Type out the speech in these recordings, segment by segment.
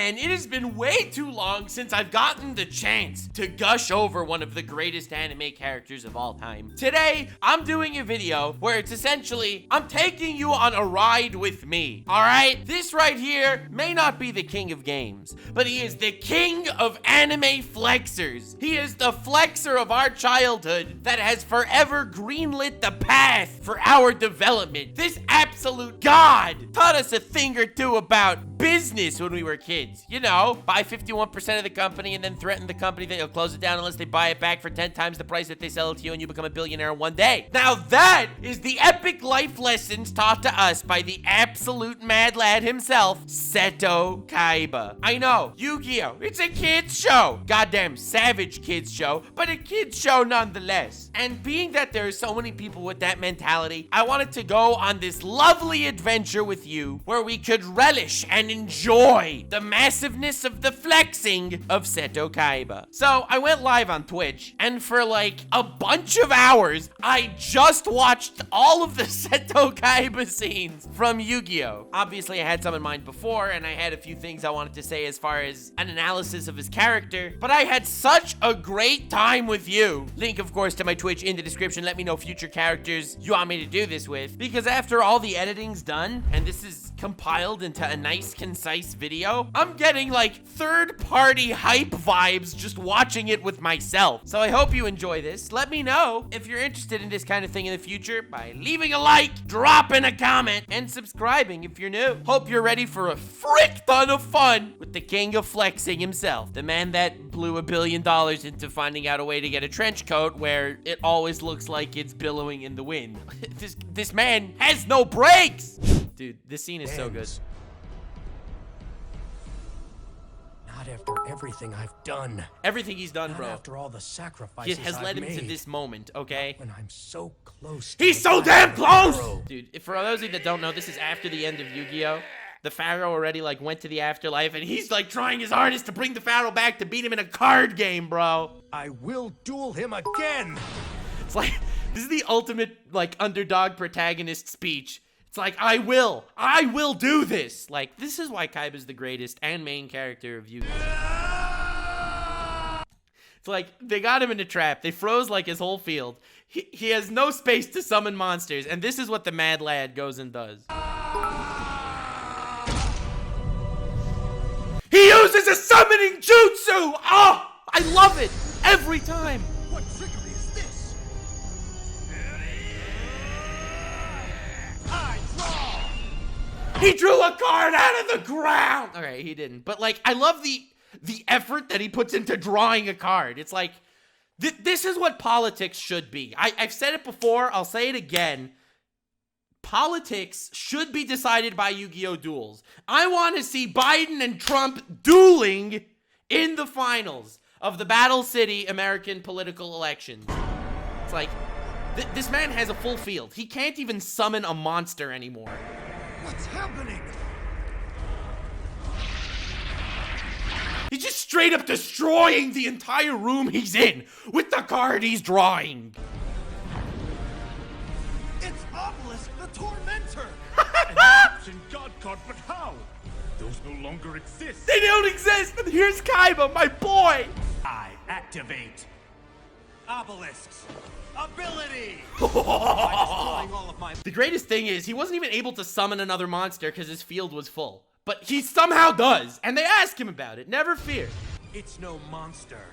and it has been way too long since I've gotten the chance to gush over one of the greatest anime characters of all time. Today, I'm doing a video where it's essentially, I'm taking you on a ride with me, all right? This right here may not be the king of games, but he is the king of anime flexors. He is the flexor of our childhood that has forever greenlit the path for our development. This absolute god taught us a thing or two about business when we were kids. You know, buy 51% of the company and then threaten the company that you'll close it down unless they buy it back for 10 times the price that they sell it to you, and you become a billionaire in one day. Now that is the epic life lessons taught to us by the absolute mad lad himself, Seto Kaiba. I know, Yu-Gi-Oh! It's a kid's show. Goddamn savage kids show, but a kid's show nonetheless. And being that there are so many people with that mentality, I wanted to go on this lovely adventure with you where we could relish and enjoy the massiveness of the flexing of Seto Kaiba. So I went live on Twitch, and for like a bunch of hours, I just watched all of the Seto Kaiba scenes from Yu-Gi-Oh! Obviously, I had some in mind before, and I had a few things I wanted to say as far as an analysis of his character, but I had such a great time with you. Link, of course, to my Twitch in the description. Let me know future characters you want me to do this with, because after all the editing's done, and this is compiled into a nice, concise video, I'm getting like third-party hype vibes just watching it with myself. So I hope you enjoy this. Let me know if you're interested in this kind of thing in the future by leaving a like, dropping a comment, and subscribing if you're new. Hope you're ready for a frick ton of fun with the king of flexing himself, the man that blew $1 billion into finding out a way to get a trench coat where it always looks like it's billowing in the wind. This man has no brakes! Dude, this scene is so good. Not after everything I've done. Everything he's done, bro. Not after all the sacrifices It has led him I've to made. this moment, okay? When I'm so close. He's so damn close! Dude, for those of you that don't know, this is after the end of Yu-Gi-Oh! The Pharaoh already, like, went to the afterlife, and he's, like, trying his hardest to bring the Pharaoh back to beat him in a card game, bro. I will duel him again! It's like, this is the ultimate, like, underdog protagonist speech. It's like, I will do this. Like, this is why Kaiba's the greatest and main character of Yu-Gi-Oh! It's like, they got him in a trap. They froze, like, his whole field. He has no space to summon monsters, and this is what the mad lad goes and does. He uses a summoning jutsu! Oh, I love it every time. What trickery is this? I draw! He drew a card out of the ground! Okay, he didn't. But, like, I love the effort that he puts into drawing a card. It's like, this is what politics should be. I've said it before, I'll say it again. Politics should be decided by Yu-Gi-Oh! Duels. I want to see Biden and Trump dueling in the finals of the Battle City American political elections. It's like, this man has a full field. He can't even summon a monster anymore. What's happening? He's just straight up destroying the entire room he's in with the card he's drawing. It's Obelisk, the Tormentor! An Egyptian god card, but how? Those no longer exist. They don't exist, but here's Kaiba, my boy. I activate Obelisk's ability! By destroying all of my... The greatest thing is he wasn't even able to summon another monster because his field was full. But he somehow does, and they ask him about it. Never fear. It's no monster.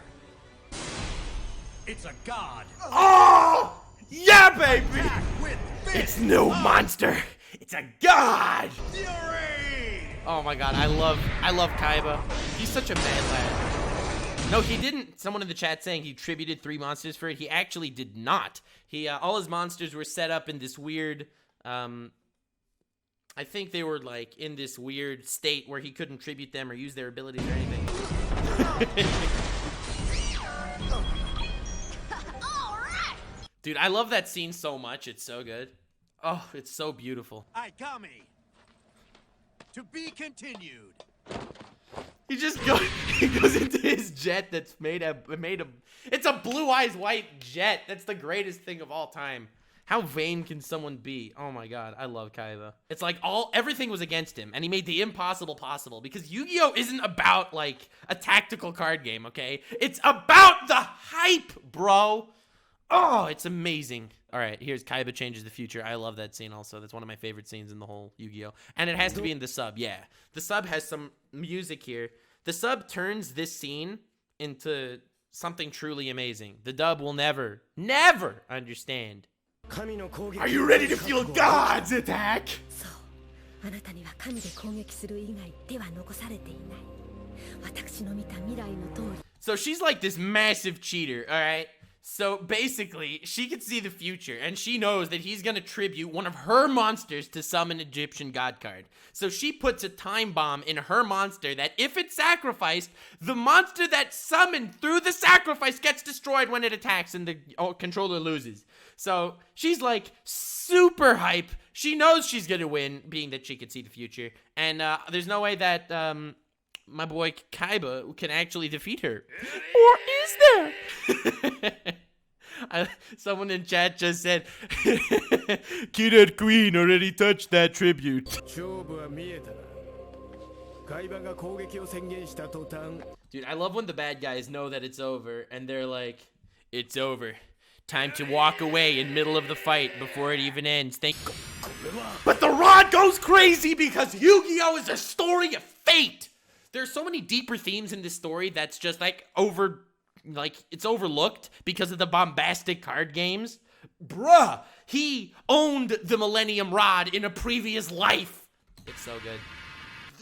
It's a god. Oh! Yeah, baby! Attack with It's no monster. It's a god! fury! Oh my god, I love Kaiba. He's such a mad lad. No, he didn't. Someone in the chat saying he tributed 3 monsters for it. He actually did not. He all his monsters were set up in this weird I think they were like in this weird state where he couldn't tribute them or use their abilities or anything. Dude, I love that scene so much. It's so good. Oh, it's so beautiful. Aikami. To be continued. He just goes into his jet that's made of it's a Blue Eyes White jet. That's the greatest thing of all time. How vain can someone be? Oh my god, I love Kaiba. It's like everything was against him, and he made the impossible possible, because Yu-Gi-Oh! Isn't about, like, a tactical card game, okay? It's about the hype, bro! Oh, it's amazing. All right, here's Kaiba Changes the Future. I love that scene also. That's one of my favorite scenes in the whole Yu-Gi-Oh! And it has to be in the sub, yeah. The sub has some music here. The sub turns this scene into something truly amazing. The dub will never, never understand. Are you ready to feel God's attack? So she's like this massive cheater, all right? So basically, she can see the future, and she knows that he's gonna tribute one of her monsters to summon Egyptian god card. So she puts a time bomb in her monster that if it's sacrificed, the monster that summoned through the sacrifice gets destroyed when it attacks and the controller loses. So she's like super hype. She knows she's gonna win, being that she can see the future. And there's no way that my boy Kaiba can actually defeat her. Or is there? Someone in chat just said, Kid Queen already touched that tribute. Dude, I love when the bad guys know that it's over and they're like, it's over. Time to walk away in middle of the fight before it even ends. But the rod goes crazy because Yu-Gi-Oh! Is a story of fate. There's so many deeper themes in this story that's just it's overlooked because of the bombastic card games. Bruh, he owned the Millennium Rod in a previous life. It's so good.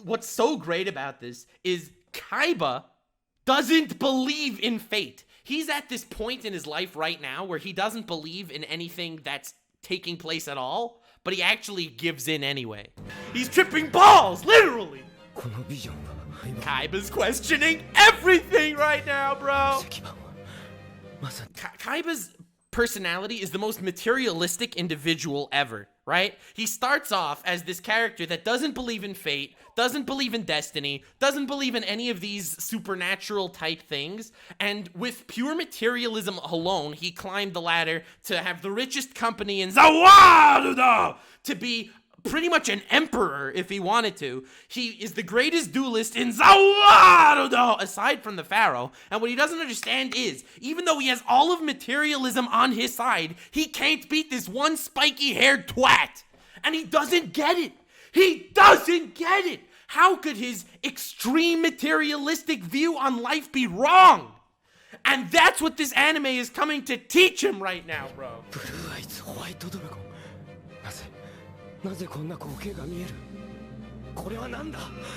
What's so great about this is Kaiba doesn't believe in fate. He's at this point in his life right now where he doesn't believe in anything that's taking place at all, but he actually gives in anyway. He's tripping balls, literally. Kaiba's questioning everything right now, bro. Kaiba's personality is the most materialistic individual ever, right? He starts off as this character that doesn't believe in fate, doesn't believe in destiny, doesn't believe in any of these supernatural type things, and with pure materialism alone, he climbed the ladder to have the richest company in Zawarudo, to be pretty much an emperor if he wanted to. He is the greatest duelist in Zawarudo, aside from the pharaoh. And what he doesn't understand is, even though he has all of materialism on his side, he can't beat this one spiky-haired twat. And he doesn't get it. He doesn't get it. How could his extreme materialistic view on life be wrong? And that's what this anime is coming to teach him right now, bro.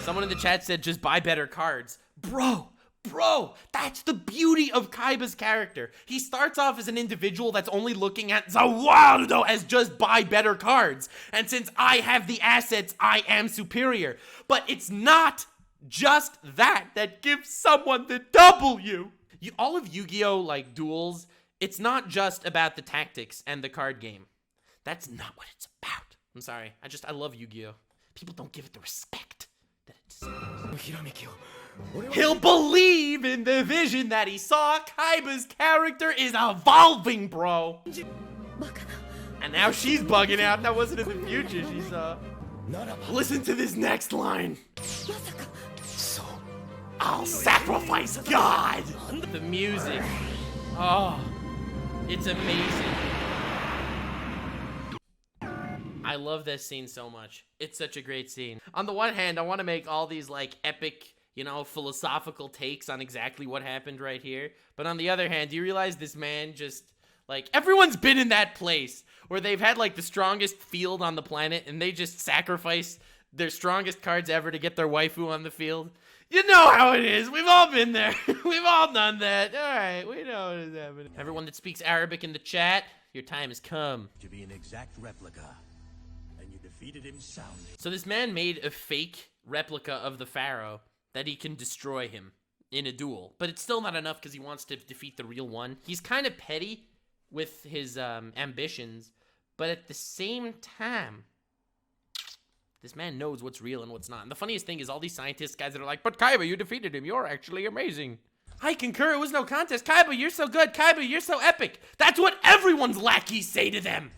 Someone in the chat said just buy better cards. Bro, that's the beauty of Kaiba's character. He starts off as an individual that's only looking at Zawarudo as just buy better cards. And since I have the assets, I am superior. But it's not just that gives someone the W. All of Yu-Gi-Oh! Like duels, it's not just about the tactics and the card game. That's not what it's about. I'm sorry. I love Yu-Gi-Oh! People don't give it the respect that it deserves. He'll believe in the vision that he saw. Kaiba's character is evolving, bro. And now she's bugging out. That wasn't in the future she saw. Listen to this next line. I'll sacrifice God. The music. Oh, it's amazing. I love this scene so much. It's such a great scene. On the one hand, I want to make all these like epic, philosophical takes on exactly what happened right here. But on the other hand, do you realize this man just, like, everyone's been in that place where they've had like the strongest field on the planet and they just sacrifice their strongest cards ever to get their waifu on the field? You know how it is. We've all been there. We've all done that. All right, we know what is happening. Everyone that speaks Arabic in the chat, your time has come. To be an exact replica. Defeated him soundly. So this man made a fake replica of the pharaoh that he can destroy him in a duel, but it's still not enough because he wants to defeat the real one. He's kind of petty with his ambitions, but at the same time, this man knows what's real and what's not. And the funniest thing is all these scientist guys that are like, but Kaiba, you defeated him. You're actually amazing. I concur. It was no contest. Kaiba, you're so good. Kaiba, you're so epic. That's what everyone's lackeys say to them.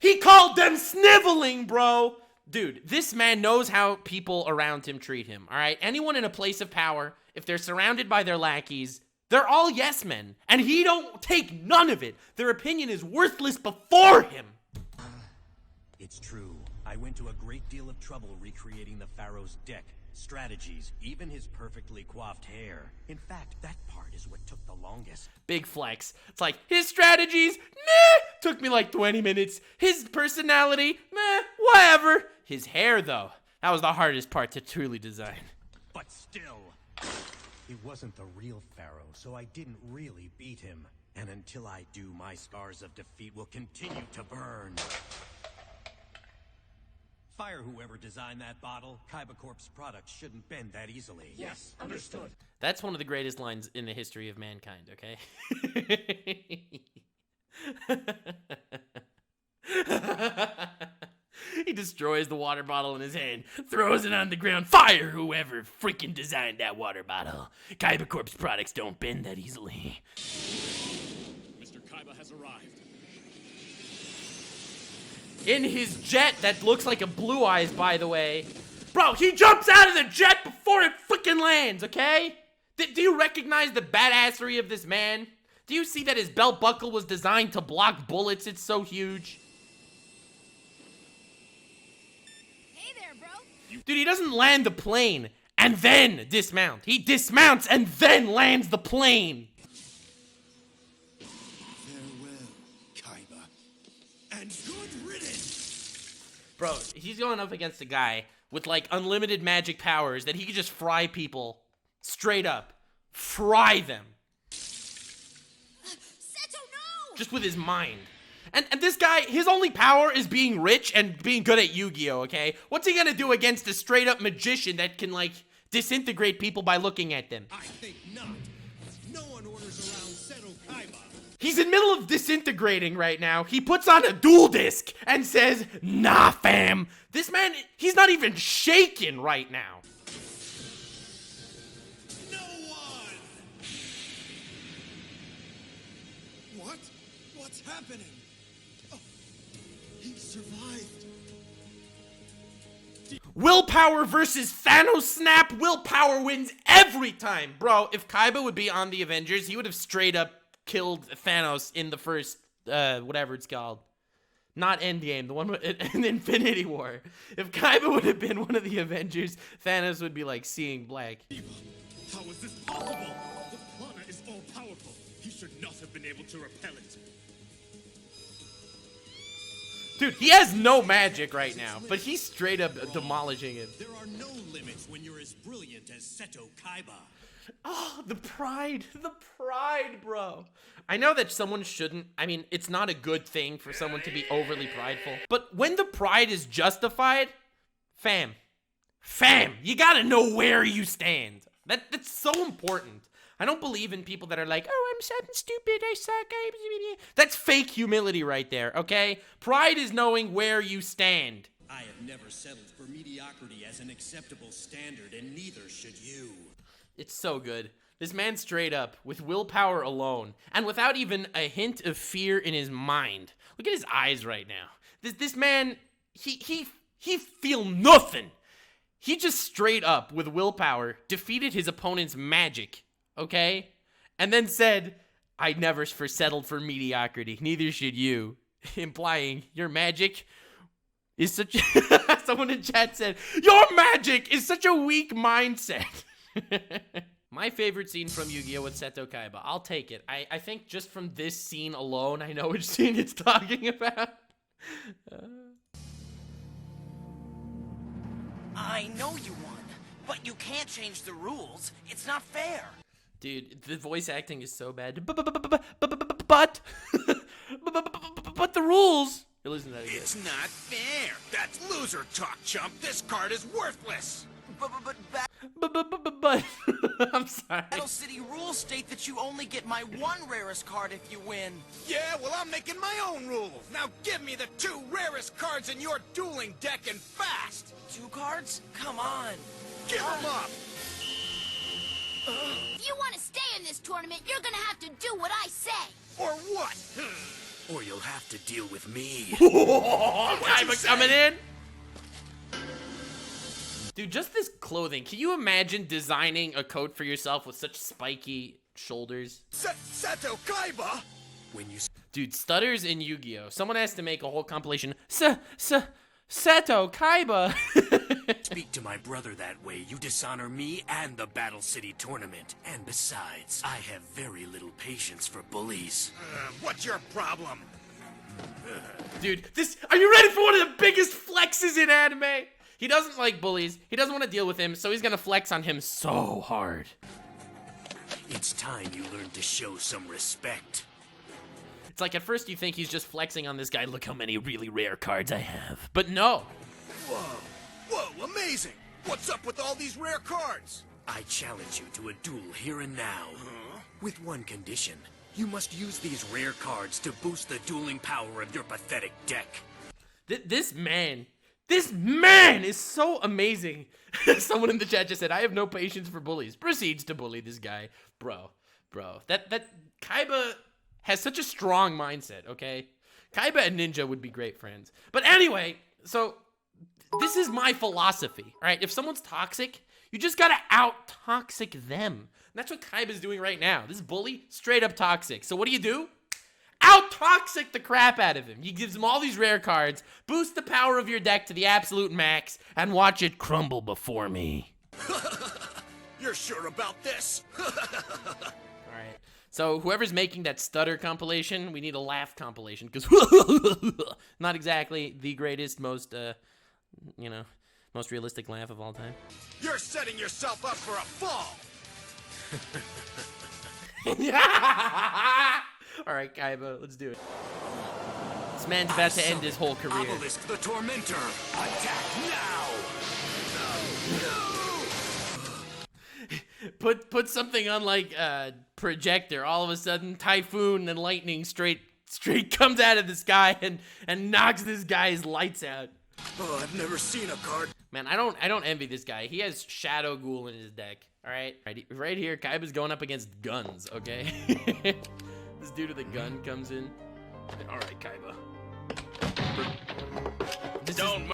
He called them sniveling, bro. Dude, this man knows how people around him treat him, all right? Anyone in a place of power, if they're surrounded by their lackeys, they're all yes men, and he don't take none of it. Their opinion is worthless before him. It's true. I went to a great deal of trouble recreating the Pharaoh's deck, strategies, even his perfectly coiffed hair. In fact, that part is what took the longest. Big flex. It's like, his strategies, meh, took me like 20 minutes. His personality, meh, whatever. His hair, though, that was the hardest part to truly design. But still, he wasn't the real Pharaoh, so I didn't really beat him. And until I do, my scars of defeat will continue to burn. Fire whoever designed that bottle. Kaiba Corp's products shouldn't bend that easily. Yes, understood. That's one of the greatest lines in the history of mankind, okay? He destroys the water bottle in his hand, throws it on the ground. Fire whoever freaking designed that water bottle. Kaiba Corp's products don't bend that easily. Mr. Kaiba has arrived. In his jet that looks like a Blue Eyes, by the way. Bro, he jumps out of the jet before it freaking lands, okay? Do you recognize the badassery of this man? Do you see that his belt buckle was designed to block bullets? It's so huge. Hey there, bro. Dude, he doesn't land the plane and then dismount. He dismounts and then lands the plane. Farewell, Kaiba. And good riddance! Bro, he's going up against a guy with like unlimited magic powers that he could just fry people straight up. Fry them. Seto, no! Just with his mind. And this guy, his only power is being rich and being good at Yu-Gi-Oh, okay? What's he gonna do against a straight up magician that can like disintegrate people by looking at them? I think not. No one orders around Seto Kaiba. He's in the middle of disintegrating right now. He puts on a dual disc and says, nah, fam. This man, he's not even shaking right now. No one! What? What's happening? Oh, he survived. Willpower versus Thanos snap. Willpower wins every time. Bro, if Kaiba would be on the Avengers, he would have straight up killed Thanos in the first, whatever it's called. Not Endgame, the one in Infinity War. If Kaiba would have been one of the Avengers, Thanos would be like seeing black. How is this possible? The prana is all-powerful. He should not have been able to repel it. Dude, he has no magic right now, but he's straight up demolishing it. There are no limits when you're as brilliant as Seto Kaiba. Oh, the pride, bro. I know that someone shouldn't, I mean, it's not a good thing for someone to be overly prideful, but when the pride is justified, fam, you gotta know where you stand. That's so important. I don't believe in people that are like, oh, I'm sad and stupid, I suck, that's fake humility right there, okay? Pride is knowing where you stand. I have never settled for mediocrity as an acceptable standard, and neither should you. It's so good. This man straight up, with willpower alone, and without even a hint of fear in his mind. Look at his eyes right now. This man, he feel nothing. He just straight up, with willpower, defeated his opponent's magic, okay? And then said, I never settled for mediocrity, neither should you. Implying, your magic is such... Someone in chat said, your magic is such a weak mindset. My favorite scene from Yu-Gi-Oh! With Seto Kaiba. I'll take it. I think just from this scene alone, I know which scene it's talking about. I know you won, but you can't change the rules. It's not fair. Dude, the voice acting is so bad. But the rules. Listen to that again. It's not fair. That's loser talk, chump. This card is worthless. But I'm sorry. Battle City rules state that you only get my one rarest card if you win. Yeah, well, I'm making my own rules. Now give me the 2 rarest cards in your dueling deck and fast. 2 cards? Come on. Give them up. If you want to stay in this tournament, you're gonna have to do what I say. Or what? or you'll have to deal with me. Kaiba coming in. Dude, just this clothing. Can you imagine designing a coat for yourself with such spiky shoulders? Seto Kaiba! When you Dude, stutters in Yu-Gi-Oh! Someone has to make a whole compilation. Seto Kaiba. speak to my brother that way, you dishonor me and the Battle City tournament. And besides, I have very little patience for bullies. What's your problem? Dude, are you ready for one of the biggest flexes in anime? He doesn't like bullies. He doesn't want to deal with him, so he's gonna flex on him so hard. It's time you learn to show some respect. It's like at first you think he's just flexing on this guy. Look how many really rare cards I have. But no. Whoa, amazing! What's up with all these rare cards? I challenge you to a duel here and now. With one condition. You must use these rare cards to boost the dueling power of your pathetic deck. This man is so amazing. Someone in the chat just said, I have no patience for bullies. Proceeds to bully this guy. Bro. That Kaiba has such a strong mindset, okay? Kaiba and Ninja would be great friends. But anyway, so this is my philosophy, all right? If someone's toxic, you just gotta out-toxic them. And that's what Kaiba's doing right now. This bully, straight up toxic. So what do? Out-toxic the crap out of him. He gives him all these rare cards, boost the power of your deck to the absolute max, and watch it crumble before me. You're sure about this? Alright, so whoever's making that stutter compilation, we need a laugh compilation, because not exactly the greatest, most realistic laugh of all time. You're setting yourself up for a fall! Alright, Kaiba, let's do it. This man's about to end his whole career. Obelisk the Tormentor, attack now! Put something on like projector. All of a sudden, typhoon and lightning straight comes out of the sky and knocks this guy's lights out. Oh, I've never seen a card. Man, I don't envy this guy. He has Shadow Ghoul in his deck. All right, right here, Kaiba's going up against guns. Okay, this dude with a gun comes in. All right, Kaiba.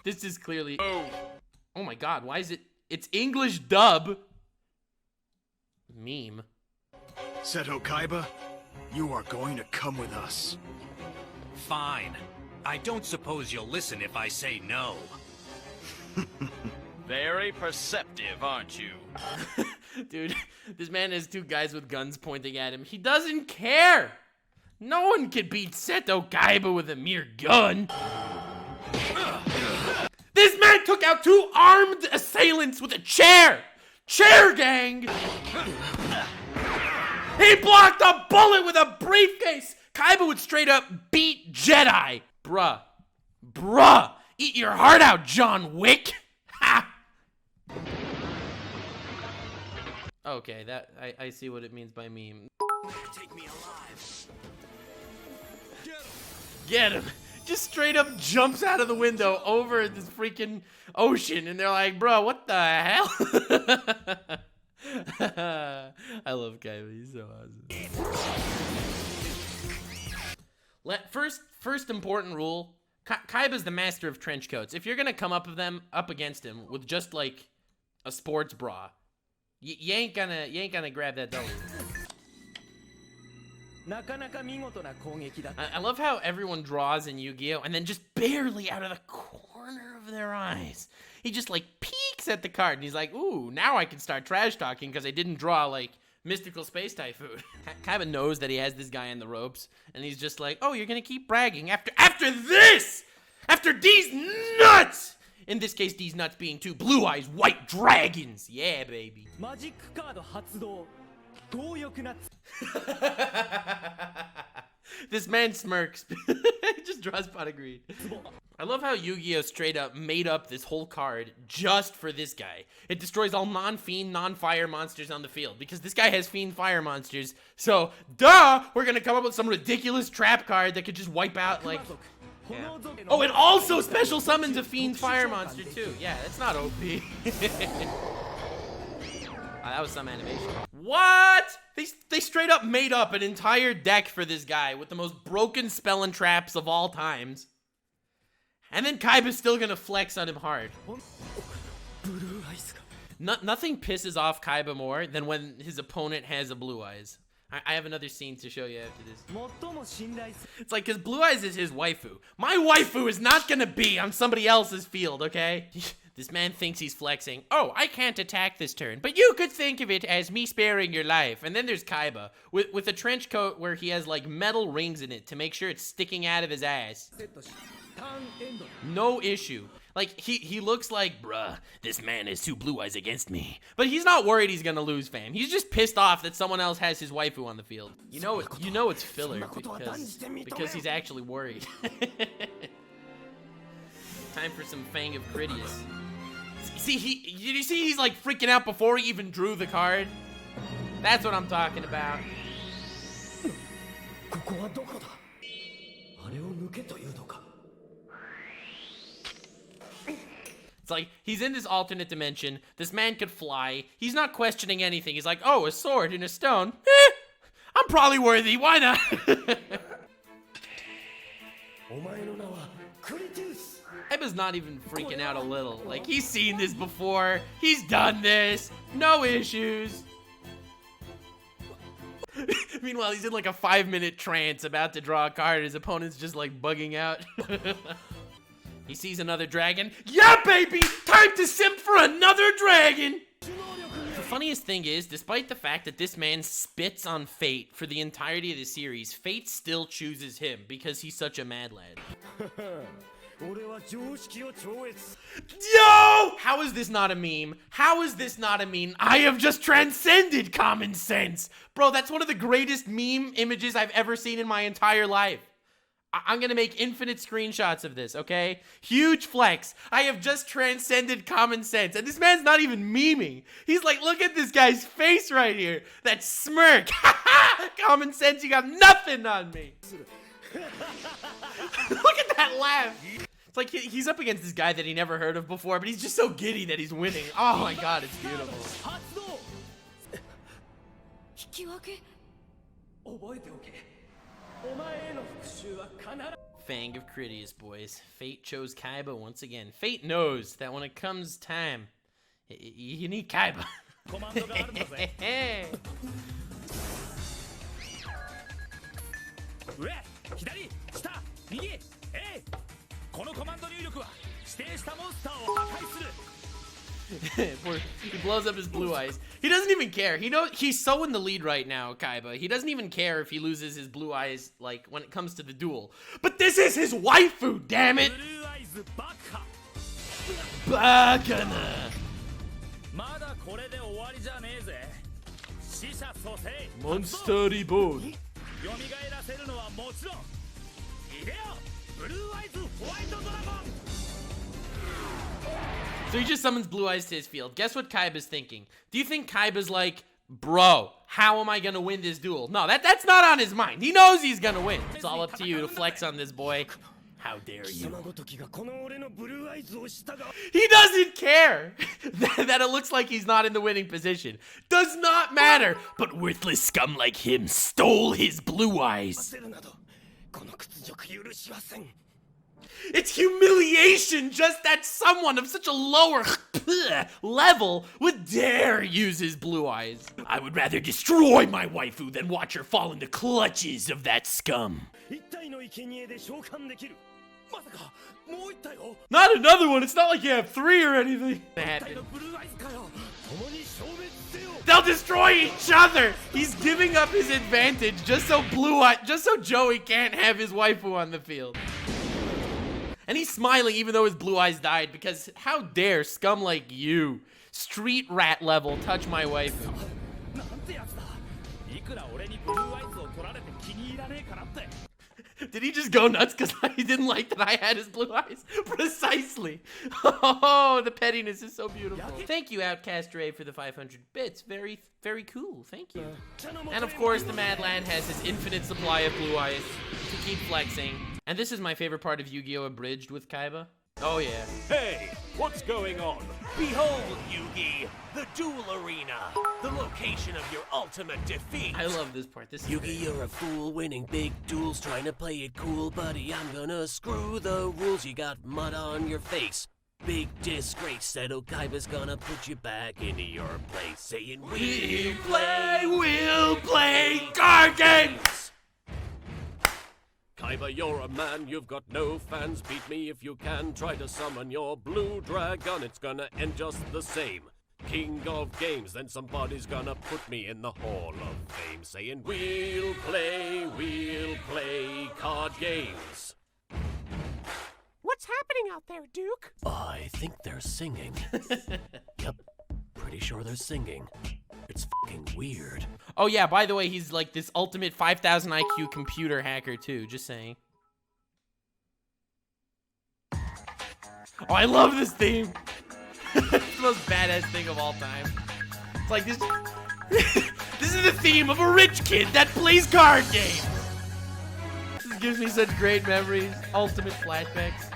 This is clearly. Oh my God, why is it? It's English dub. Meme. Seto Kaiba, you are going to come with us. Fine. I don't suppose you'll listen if I say no. Very perceptive, aren't you? Dude, this man has two guys with guns pointing at him. He doesn't care. No one can beat Seto Kaiba with a mere gun. This man took out two armed assailants with a chair. Chair gang. He blocked a bullet with a briefcase. Kaiba would straight up beat Jedi. Bruh. Eat your heart out, John Wick. Ha. Okay, that I see what it means by meme. Take me alive. Get him. Just straight up jumps out of the window over this freaking ocean, and they're like, bro, what the hell? I love Kaiba, he's so awesome. First important rule, Kaiba's the master of trench coats. If you're gonna come up against him with just like a sports bra, you ain't gonna grab that W. I love how everyone draws in Yu-Gi-Oh! And then just barely out of the corner of their eyes, he just like peeks at the card and he's like, ooh, now I can start trash talking because I didn't draw like Mystical Space Typhoon. Kaiba knows that he has this guy in the ropes and he's just like, oh, you're gonna keep bragging after this! After these nuts! In this case, these nuts being two blue eyes white dragons. Yeah, baby. This man smirks. He just draws pot of greed. I love how Yu-Gi-Oh! Straight up made up this whole card just for this guy. It destroys all non-fiend, non-fire monsters on the field because this guy has fiend fire monsters. So, duh, we're gonna come up with some ridiculous trap card that could just wipe out like... Yeah. Oh, it also special summons a fiend fire monster too. Yeah, that's not OP. That was some animation. What? They straight up made up an entire deck for this guy with the most broken spell and traps of all times. And then Kaiba's still gonna flex on him hard. Nothing pisses off Kaiba more than when his opponent has a blue eyes. I have another scene to show you after this. It's like, because Blue Eyes is his waifu. My waifu is not gonna be on somebody else's field, okay? This man thinks he's flexing. Oh, I can't attack this turn, but you could think of it as me sparing your life. And then there's Kaiba with a trench coat where he has like metal rings in it to make sure it's sticking out of his ass. No issue. Like, he looks like, bruh, this man has 2 blue eyes against me. But he's not worried he's gonna lose, fam. He's just pissed off that someone else has his waifu on the field. You know it's filler because he's actually worried. Time for some Fang of Critias. See, you see he's like freaking out before he even drew the card? That's what I'm talking about. It's like, he's in this alternate dimension. This man could fly. He's not questioning anything. He's like, oh, a sword and a stone. I'm probably worthy. Why not? Kaiba's not even freaking out a little. Like, he's seen this before. He's done this. No issues. Meanwhile, he's in like a 5-minute trance about to draw a card. His opponent's just like bugging out. He sees another dragon. Yeah, baby! Time to simp for another dragon! The funniest thing is, despite the fact that this man spits on Fate for the entirety of the series, Fate still chooses him because he's such a mad lad. Yo! How is this not a meme? How is this not a meme? I have just transcended common sense! Bro, that's one of the greatest meme images I've ever seen in my entire life. I'm gonna make infinite screenshots of this, okay? Huge flex. I have just transcended common sense. And this man's not even memeing. He's like, look at this guy's face right here. That smirk. Common sense, you got nothing on me. Look at that laugh. It's like he's up against this guy that he never heard of before, but he's just so giddy that he's winning. Oh my god, it's beautiful. Fang of Critias, boys. Fate chose Kaiba once again. Fate knows that when it comes time, you need Kaiba. He blows up his blue eyes. He doesn't even care. He knows he's so in the lead right now, Kaiba. He doesn't even care if he loses his blue eyes, like, when it comes to the duel. But this is his waifu, damn it! Bakana! Monster Reborn. So he just summons Blue Eyes to his field. Guess what Kaiba's thinking? Do you think Kaiba's like, bro, how am I gonna win this duel? No, that's not on his mind. He knows he's gonna win. It's all up to you to flex on this boy. How dare you? He doesn't care that it looks like he's not in the winning position. Does not matter. But worthless scum like him stole his blue eyes. It's humiliation just that someone of such a lower level would dare use his blue eyes. I would rather destroy my waifu than watch her fall in the clutches of that scum. Not another one. It's not like you have 3 or anything. They'll destroy each other. He's giving up his advantage just so Joey can't have his waifu on the field. And he's smiling even though his blue eyes died because how dare scum like you, street rat level, touch my waifu. Did he just go nuts because he didn't like that I had his blue eyes? Precisely. Oh, the pettiness is so beautiful. Thank you, Outcast Ray, for the 500 bits. Very, very cool. Thank you. And of course, the Mad Lad has his infinite supply of blue eyes to keep flexing. And this is my favorite part of Yu-Gi-Oh! Abridged with Kaiba. Oh, yeah. Hey, what's going on? Behold, Yugi, the duel arena, the location of your ultimate defeat. I love this part. This is Yugi, great. you're a fool, winning big duels, trying to play it cool, buddy. I'm gonna screw the rules. You got mud on your face. Big disgrace that Kaiba's gonna put you back into your place, saying we'll play card games. Kaiba, you're a man, you've got no fans. Beat me if you can. Try to summon your blue dragon, it's gonna end just the same. King of games, then somebody's gonna put me in the Hall of Fame, saying we'll play card games. What's happening out there, Duke? I think they're singing. Yep, pretty sure they're singing. It's fucking weird. Oh yeah, by the way, he's like this ultimate 5,000 IQ computer hacker too, just saying. Oh, I love this theme. It's the most badass thing of all time. It's like this. This is the theme of a rich kid that plays card games. This gives me such great memories. Ultimate flashbacks.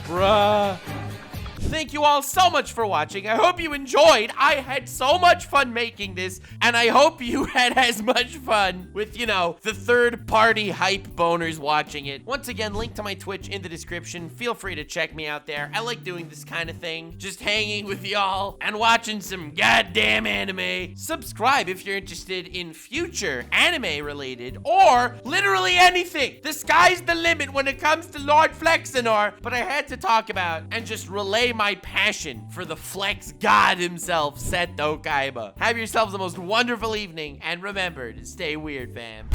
Bruh. Thank you all so much for watching. I hope you enjoyed. I had so much fun making this, and I hope you had as much fun with, you know, the third-party hype boners watching it. Once again, link to my Twitch in the description. Feel free to check me out there. I like doing this kind of thing, just hanging with y'all and watching some goddamn anime. Subscribe if you're interested in future anime-related or literally anything. The sky's the limit when it comes to Lord Flexor, but I had to talk about and just relay my passion for the flex god himself, Seto Kaiba. Have yourselves the most wonderful evening, and remember to stay weird, fam.